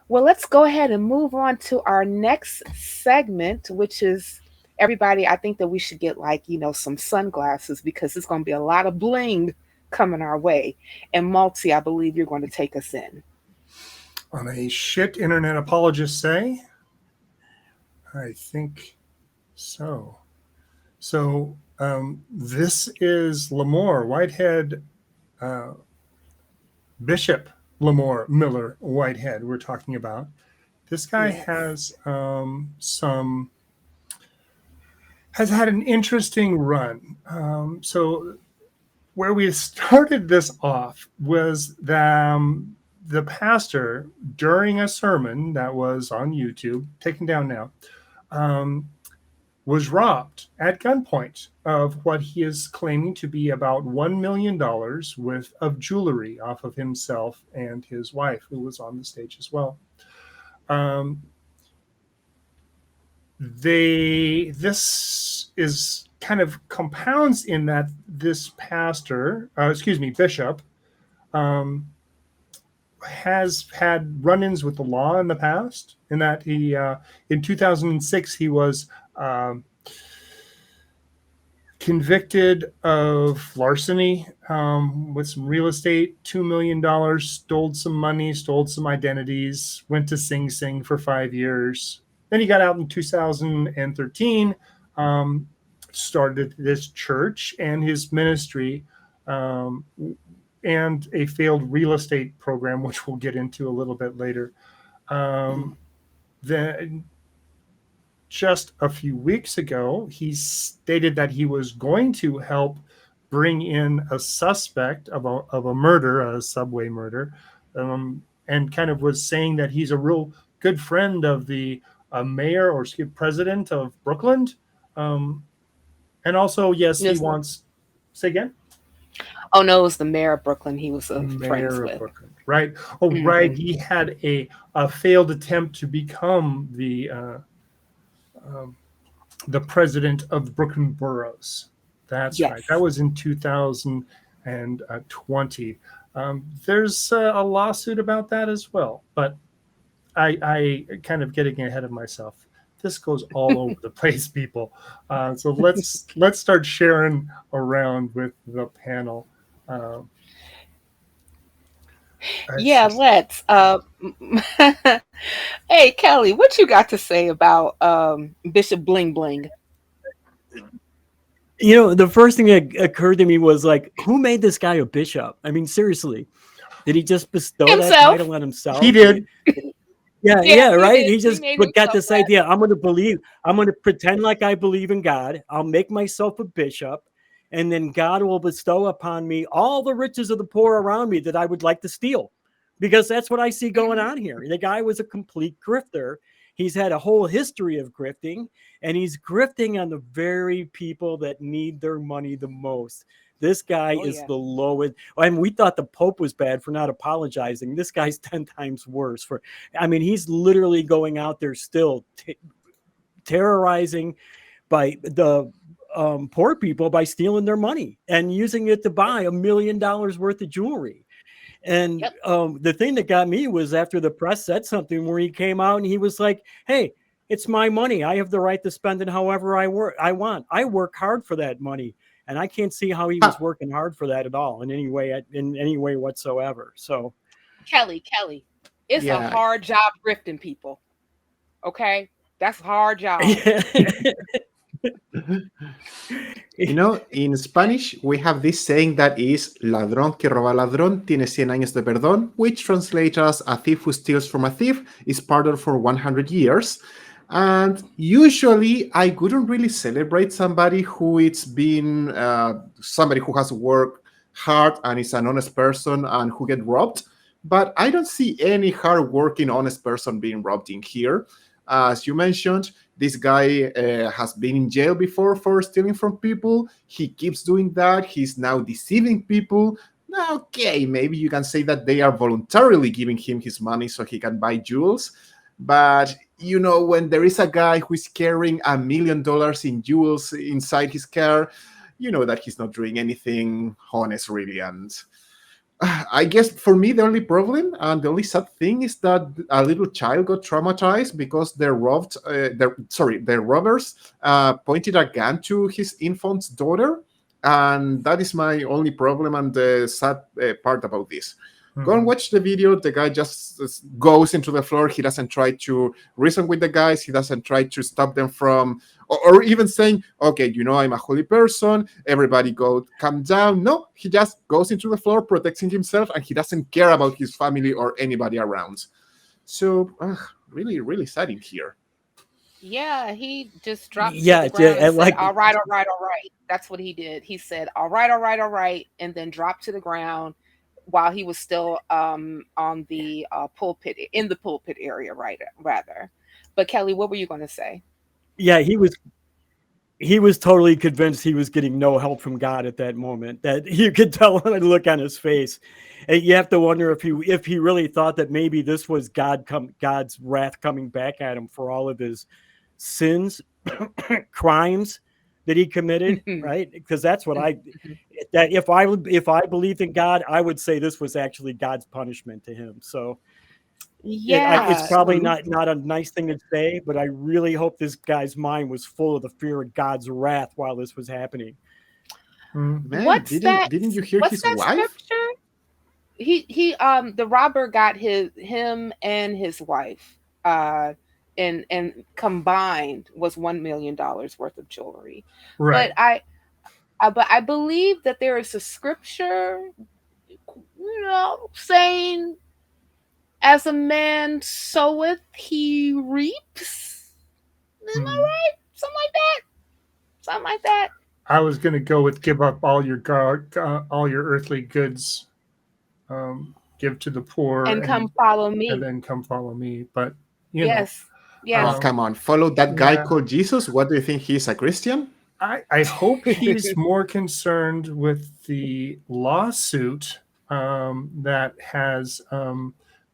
Well, let's go ahead and move on to our next segment, which is everybody. I think that we should get like, some sunglasses because it's going to be a lot of bling coming our way. And Malty, I believe you're going to take us in. On a shit internet apologists say, I think so. So this is Lamore Whitehead, uh, Bishop Lamore Miller Whitehead. We're talking about. This guy Yes. has had an interesting run. So where we started this off was the pastor during a sermon that was on YouTube, taken down now, um, was robbed at gunpoint of what he is claiming to be about $1 million worth of jewelry off of himself and his wife, who was on the stage as well. Um, this is kind of compounds in that this bishop, um, has had run-ins with the law in the past. In that he, in 2006, he was convicted of larceny with some real estate, $2 million, stole some money, stole some identities, went to Sing Sing for 5 years. Then he got out in 2013, started this church and his ministry, and a failed real estate program, which we'll get into a little bit later. Then just a few weeks ago, he stated that he was going to help bring in a suspect of a murder, a subway murder, and kind of was saying that he's a real good friend of the mayor or president of Brooklyn. And also, yes, he wants. Say again. Oh no, it was the mayor of Brooklyn. He was friends Mayor of with. Brooklyn, right? Oh, right. He had a failed attempt to become the president of the Brooklyn boroughs. That's Yes. right. That was in 2020. There's a lawsuit about that as well, but I kind of getting ahead of myself. This goes all over the place, people. So let's start sharing around with the panel. Yeah, let's. Hey, Kelly, what you got to say about Bishop Bling Bling? The first thing that occurred to me was like, who made this guy a bishop? I mean, seriously, did he just bestow that Himself. title on himself? He did. Yeah, right. He He just got this idea. I'm going to pretend like I believe in God. I'll make myself a bishop, and then God will bestow upon me all the riches of the poor around me that I would like to steal, because that's what I see going on here. The guy was a complete grifter. He's had a whole history of grifting, and he's grifting on the very people that need their money the most. This guy is the lowest. I mean, we thought the Pope was bad for not apologizing. This guy's 10 times worse. He's literally going out there still terrorizing by the poor people by stealing their money and using it to buy $1 million worth of jewelry. And the thing that got me was after the press said something where he came out and he was like, hey, it's my money. I have the right to spend it however I want. I work hard for that money. And I can't see how he was working hard for that at all in any way whatsoever. So, Kelly, it's a hard job grifting people. Okay, that's a hard job. In Spanish, we have this saying that is ladrón que roba ladrón tiene 100 años de perdón, which translates as a thief who steals from a thief is pardoned for 100 years. And usually I wouldn't really celebrate somebody who somebody who has worked hard and is an honest person and who get robbed. But I don't see any hard-working, honest person being robbed in here. As you mentioned, this guy has been in jail before for stealing from people. He keeps doing that. He's now deceiving people. Okay, maybe you can say that they are voluntarily giving him his money so he can buy jewels. But, when there is a guy who is carrying $1 million in jewels inside his car, you know that he's not doing anything honest, really. And I guess for me, the only problem and the only sad thing is that a little child got traumatized because the robbers pointed a gun to his infant's daughter, and that is my only problem and the sad part about this. Go and watch the video. The guy just goes into the floor. He doesn't try to reason with the guys. He doesn't try to stop them from, or even saying, okay, I'm a holy person. Everybody calm down. No, he just goes into the floor, protecting himself, and he doesn't care about his family or anybody around. So, really, really sad in here. Yeah, he just dropped to Yeah, the ground and said, like all right, all right, all right. That's what he did. He said, all right, all right, all right, and then dropped to the ground while he was still on the pulpit, in the pulpit area, right? Rather. But Kelly, what were you going to say? yeah, he was totally convinced he was getting no help from God at that moment. That you could tell by the look on his face. And you have to wonder if he really thought that maybe this was God's wrath coming back at him for all of his sins, crimes that he committed, right? Because that's what that if I believed in God, I would say this was actually God's punishment to him. So it's probably not a nice thing to say, but I really hope this guy's mind was full of the fear of God's wrath while this was happening. Man, didn't you hear his wife? Scripture? He the robber got him and his wife and combined was $1 million worth of jewelry. Right. But I believe that there is a scripture, saying, as a man soweth, he reaps. Am I right? Something like that. I was going to go with give up all your earthly goods, give to the poor, and come follow me. And then come follow me. But yes. Oh, come on, follow that guy called Jesus. What do you think? He's a Christian? I hope he's more concerned with the lawsuit that has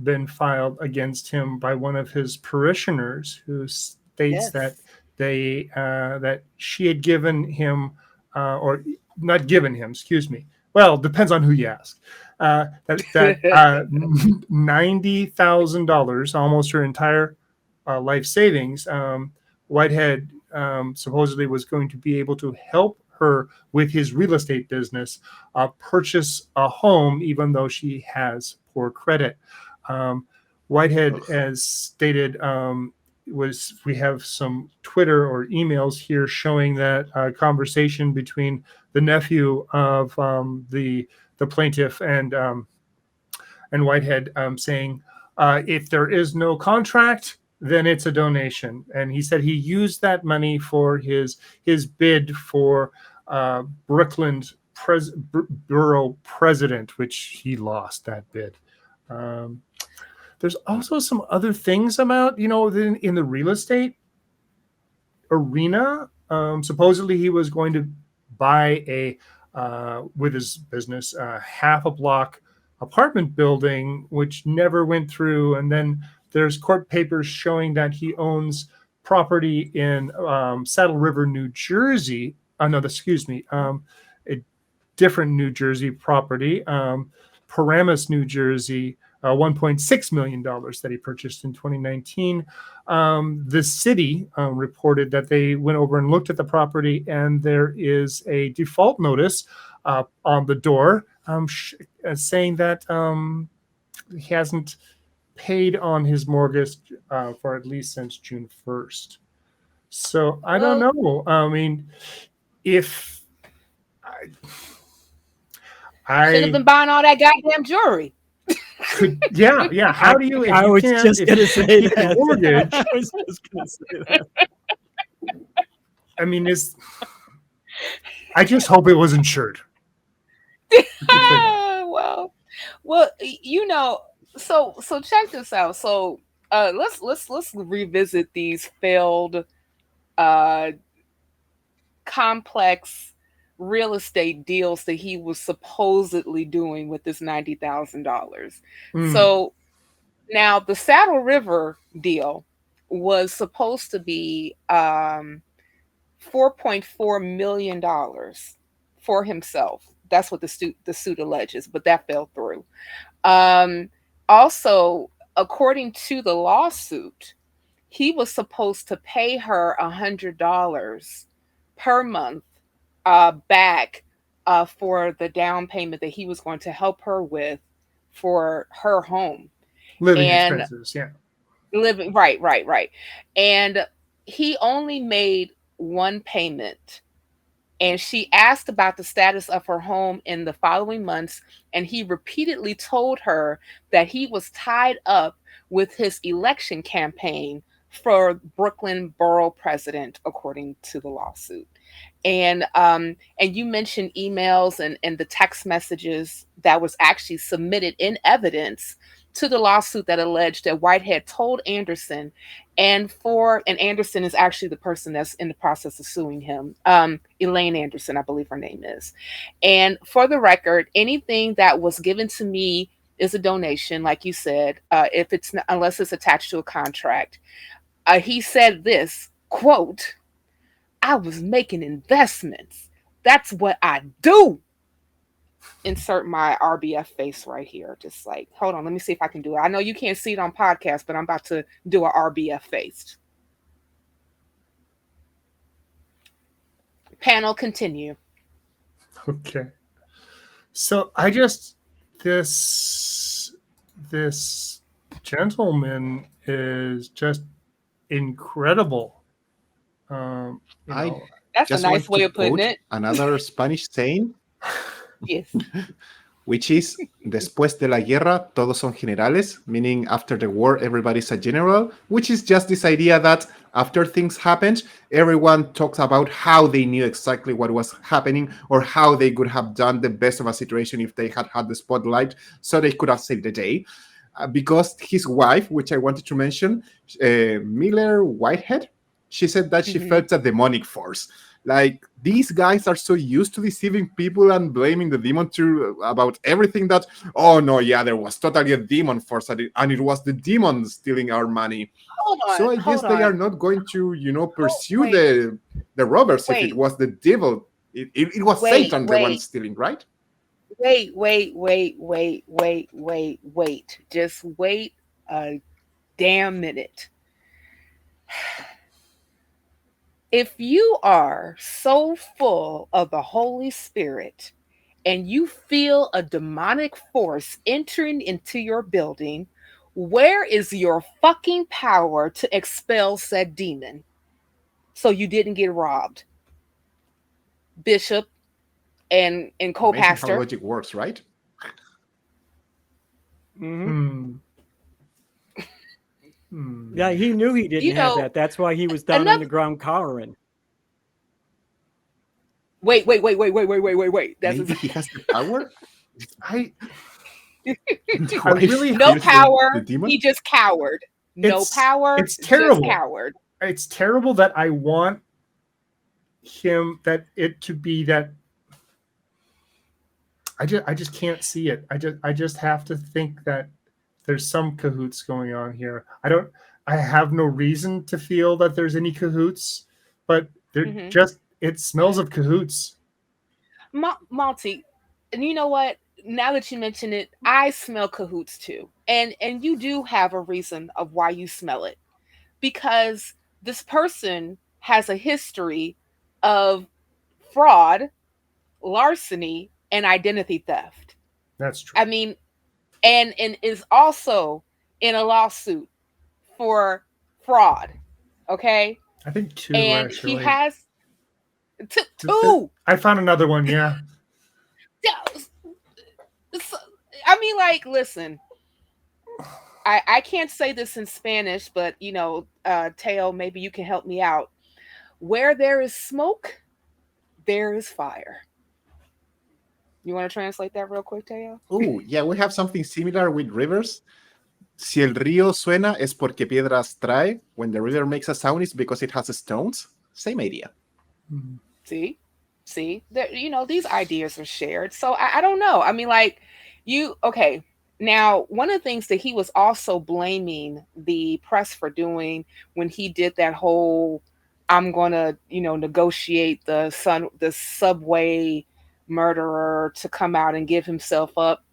been filed against him by one of his parishioners, who states that that she had given him, or not given him, excuse me. Well, depends on who you ask. That $90,000, almost her entire life savings, Whitehead supposedly was going to be able to help her with his real estate business purchase a home, even though she has poor credit. Whitehead, as stated, we have some Twitter or emails here showing that conversation between the nephew of the plaintiff and Whitehead, saying, if there is no contract, then it's a donation. And he said he used that money for his bid for Brooklyn borough president, which he lost that bid. There's also some other things about, in the real estate arena. Supposedly he was going to buy with his business, half a block apartment building, which never went through. And then there's court papers showing that he owns property in Saddle River, New Jersey. A different New Jersey property, Paramus, New Jersey, $1.6 million that he purchased in 2019. The city reported that they went over and looked at the property, and there is a default notice on the door saying that he hasn't paid on his mortgage for at least since June 1st. So I don't know. I mean, if I should have been buying all that goddamn jewelry. Yeah. How do you? I was just going to say that. Mortgage. I was just going to say that. I mean, I just hope it was insured. Well, so check this out. So let's revisit these failed complex real estate deals that he was supposedly doing with this $90,000. So now the Saddle River deal was supposed to be $4.4 million for himself, That's what the suit alleges, but that fell through. Um, Also, according to the lawsuit, he was supposed to pay her $100 per month back for the down payment that he was going to help her with for her home Living and expenses, yeah. living. Right. And he only made one payment, and she asked about the status of her home in the following months, and he repeatedly told her that he was tied up with his election campaign for Brooklyn borough president, according to the lawsuit. And you mentioned emails and the text messages that was actually submitted in evidence to the lawsuit that alleged that Whitehead told Anderson, and Anderson is actually the person that's in the process of suing him, Elaine Anderson, I believe her name is. And for the record, anything that was given to me is a donation, like you said, if it's not, unless it's attached to a contract. He said this quote, "I was making investments. That's what I do." Insert my RBF face right here. Just like, hold on, let me see if I can do it. I know you can't see it on podcast, but I'm about to do a RBF face. Panel, continue. Okay. So this gentleman is just incredible. You I know, That's a just nice want way to of putting quote it. another Spanish saying, Yes. which is después de la guerra todos son generales, meaning after the war everybody's a general, which is just this idea that after things happened, everyone talks about how they knew exactly what was happening or how they could have done the best of a situation if they had had the spotlight, so they could have saved the day. Because his wife, which I wanted to mention, Miller Whitehead, she said that she felt a demonic force. Like, these guys are so used to deceiving people and blaming the demon about everything that, oh no, yeah, there was totally a demon force and it was the demon stealing our money. So I guess they are not going to, pursue Wait, the robbers if it wait, was the devil. It was wait, Satan the one stealing, right? wait. Just wait a damn minute. If you are so full of the Holy Spirit and you feel a demonic force entering into your building, where is your fucking power to expel said demon so you didn't get robbed? Bishop and Amazing how co-pastor. logic works, right? Yeah, he knew he didn't have that. That's why he was down on the ground cowering. Wait. That's Maybe he has the power. I Why really no fears power. the demon? He just cowered. No power. It's terrible. Just coward. It's terrible that I want it to be that. I just can't see it. I just have to think that there's some cahoots going on here. I have no reason to feel that there's any cahoots, but they're it smells of cahoots. Malty, and you know what? Now that you mention it, I smell cahoots too. And you do have a reason of why you smell it. Because this person has a history of fraud, larceny, and identity theft. That's true. I mean, and is also in a lawsuit for fraud. Okay? I think two, and actually. He has two. I found another one, yeah. I mean, like, listen, I can't say this in Spanish, but, Teo, maybe you can help me out. Where there is smoke, there is fire. You want to translate that real quick, Teo? Oh, yeah, we have something similar with rivers. Si el río suena es porque piedras trae. When the river makes a sound, it's because it has stones. Same idea. See, these ideas are shared. So I don't know. I mean, like, okay. Now, one of the things that he was also blaming the press for doing when he did that whole, I'm going to, negotiate the subway murderer to come out and give himself up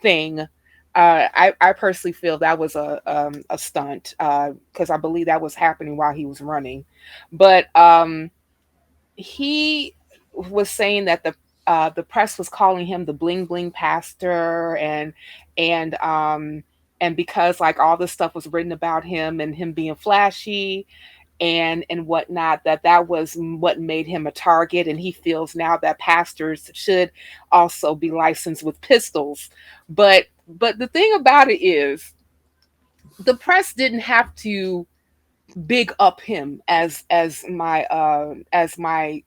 thing. I personally feel that was a stunt because I believe that was happening while he was running. But he was saying that the press was calling him the bling bling pastor, and and because like all this stuff was written about him and him being flashy and whatnot, that was what made him a target, and he feels now that pastors should also be licensed with pistols. But the thing about it is the press didn't have to big up him, as my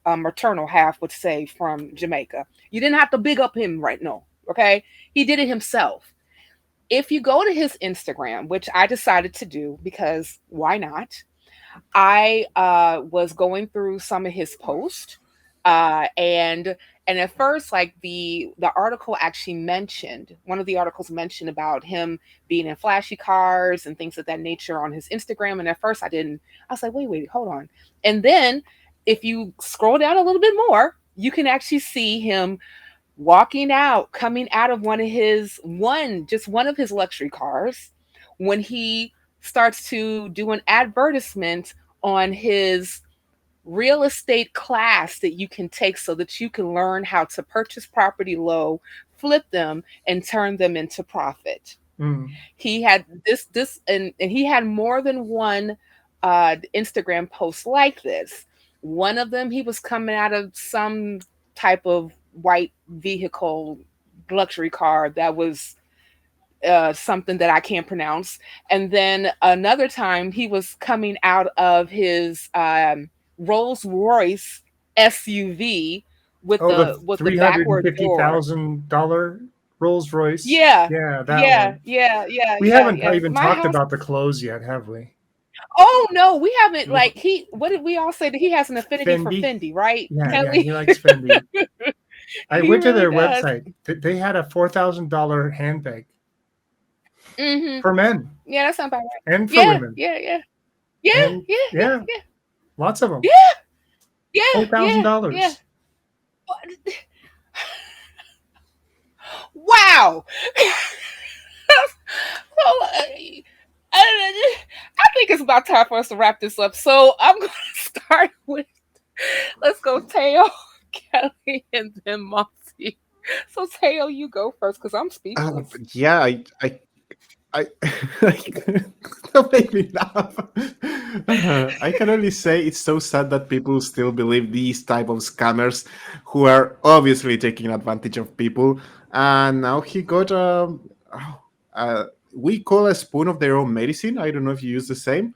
maternal half would say from Jamaica. You didn't have to big up him, right? No, okay. He did it himself. If you go to his Instagram, which I decided to do because why not? I was going through some of his posts, and at first, like the article actually mentioned one of the articles mentioned about him being in flashy cars and things of that nature on his Instagram. And at first, I didn't. I was like, wait, hold on. And then, if you scroll down a little bit more, you can actually see him walking out, coming out of one of his luxury cars, when he starts to do an advertisement on his real estate class that you can take so that you can learn how to purchase property low, flip them, and turn them into profit. He had and he had more than one Instagram post like this. One of them, he was coming out of some type of white vehicle luxury car that was something that I can't pronounce. And then another time he was coming out of his Rolls Royce SUV with the backward door. $350,000 Rolls Royce. Yeah, Yeah, that yeah, one. yeah, yeah, We yeah, haven't yeah. even My talked house. about the clothes yet, have we? Oh no, we haven't. Like what did we all say that he has an affinity for Fendi. Fendi, right? Yeah, Kelly? he likes Fendi. I He went to really their does. website. They had a $4,000 handbag Mm-hmm. for men Yeah, that sounds about right. and for Yeah, women, yeah, yeah, yeah, and yeah, yeah, yeah, yeah, lots of them. yeah, four yeah, thousand yeah, yeah. dollars. Wow. So, I think it's about time for us to wrap this up. So I'm going to start with, let's go Teo, Kelly, and then Malty. So Teo, you go first because I'm speechless. Yeah, I don't make me laugh. I can only say it's so sad that people still believe these type of scammers who are obviously taking advantage of people. And now he got we call a spoon of their own medicine. I don't know if you use the same,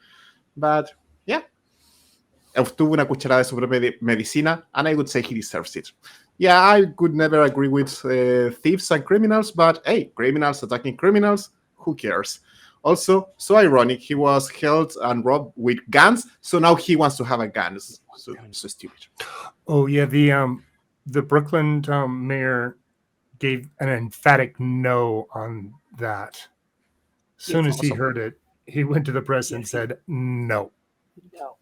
but yeah, obtuvo una cucharada de su propia medicina, and I would say he deserves it. Yeah, I could never agree with thieves and criminals, but hey, criminals attacking criminals, who cares? Also, so ironic, he was held and robbed with guns, so now he wants to have a gun. So stupid. Oh yeah, the Brooklyn mayor gave an emphatic no on that. As soon as he heard it, he went to the press and said no. No.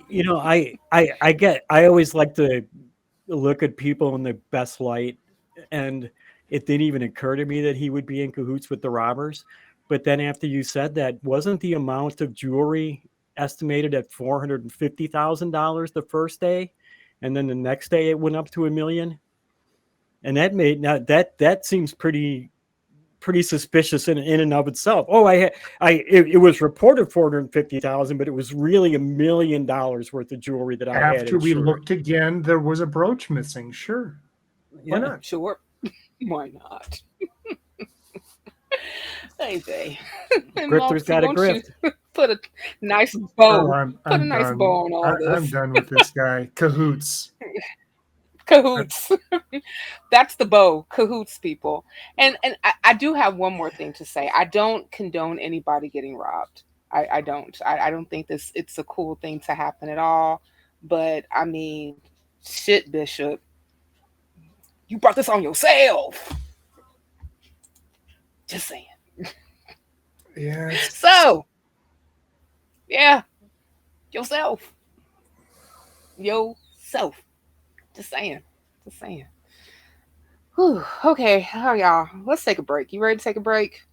You know, I always like to look at people in the best light, and it didn't even occur to me that he would be in cahoots with the robbers. But then after you said that, wasn't the amount of jewelry estimated at $450,000 the first day, and then the next day it went up to $1 million? And that seems pretty suspicious in and of itself. Oh, it was reported 450,000, but it was really $1 million worth of jewelry that I had. After we looked again, there was a brooch missing. Sure, why not? Sure, why not? Hey, Grifter's got a grift. Put a nice bow. I'm put a nice done. bow on all this. I'm done with this guy. Cahoots. Cahoots. That's the bow. Cahoots, people. And I do have one more thing to say. I don't condone anybody getting robbed. I don't. I don't think it's a cool thing to happen at all. But I mean, shit, Bishop. You brought this on yourself. Just saying. Yeah. So, yeah. Yourself. Just saying. Just saying. Whew. Okay, y'all. Let's take a break. You ready to take a break?